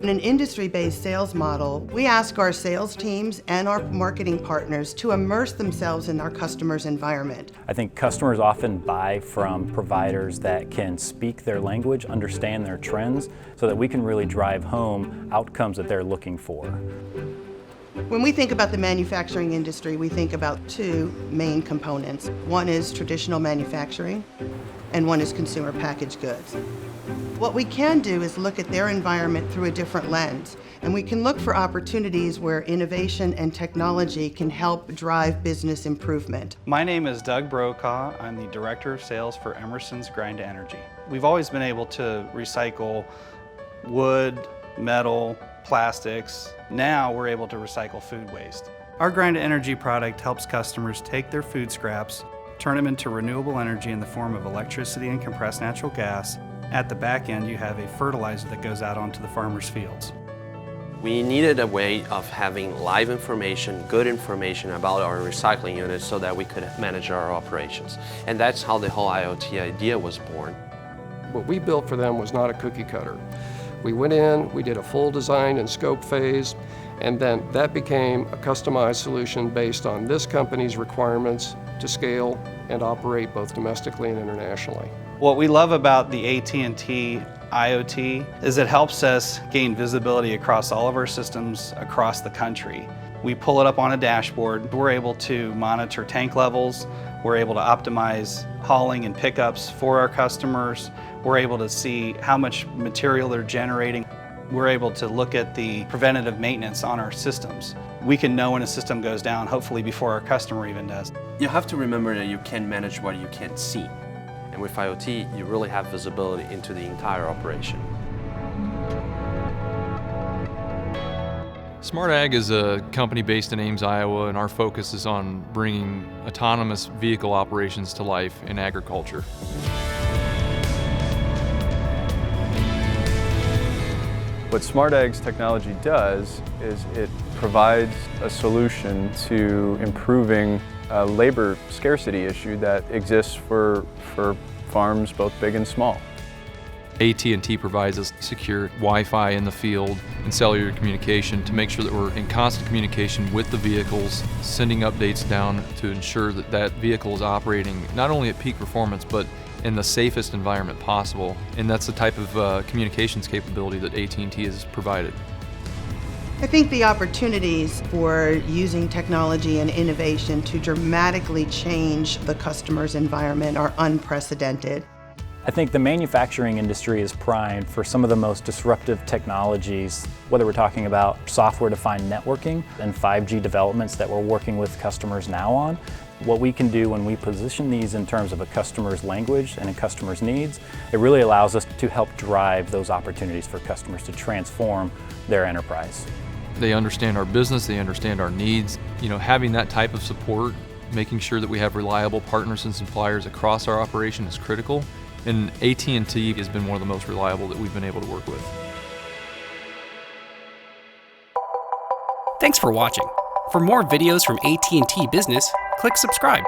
In an industry-based sales model, we ask our sales teams and our marketing partners to immerse themselves in our customers' environment. I think customers often buy from providers that can speak their language, understand their trends, so that we can really drive home outcomes that they're looking for. When we think about the manufacturing industry, we think about two main components. One is traditional manufacturing, and one is consumer packaged goods. What we can do is look at their environment through a different lens, and we can look for opportunities where innovation and technology can help drive business improvement. My name is Doug Brokaw. I'm the Director of Sales for Emerson's Grind to Energy. We've always been able to recycle wood, metal, plastics. Now we're able to recycle food waste. Our Grind to Energy product helps customers take their food scraps, turn them into renewable energy in the form of electricity and compressed natural gas. At the back end, you have a fertilizer that goes out onto the farmers' fields. We needed a way of having live information, good information about our recycling units so that we could manage our operations. And that's how the whole IoT idea was born. What we built for them was not a cookie cutter. We went in, we did a full design and scope phase, and then that became a customized solution based on this company's requirements to scale and operate both domestically and internationally. What we love about the AT&T IoT is it helps us gain visibility across all of our systems across the country. We pull it up on a dashboard. We're able to monitor tank levels. We're able to optimize hauling and pickups for our customers. We're able to see how much material they're generating. We're able to look at the preventative maintenance on our systems. We can know when a system goes down, hopefully before our customer even does. You have to remember that you can manage what you can't see. And with IoT, you really have visibility into the entire operation. Smart Ag is a company based in Ames, Iowa, and our focus is on bringing autonomous vehicle operations to life in agriculture. What Smart Ag's technology does is it provides a solution to improving a labor scarcity issue that exists for farms both big and small. AT&T provides us secure Wi-Fi in the field and cellular communication to make sure that we're in constant communication with the vehicles, sending updates down to ensure that that vehicle is operating not only at peak performance but in the safest environment possible. And that's the type of communications capability that AT&T has provided. I think the opportunities for using technology and innovation to dramatically change the customer's environment are unprecedented. I think the manufacturing industry is primed for some of the most disruptive technologies, whether we're talking about software-defined networking and 5G developments that we're working with customers now on. What we can do when we position these in terms of a customer's language and a customer's needs, it really allows us to help drive those opportunities for customers to transform their enterprise. They understand our business, they understand our needs. Having that type of support, making sure that we have reliable partners and suppliers across our operation is critical. And AT&T has been one of the most reliable that we've been able to work with. Thanks for watching. For more videos from AT&T Business, click subscribe.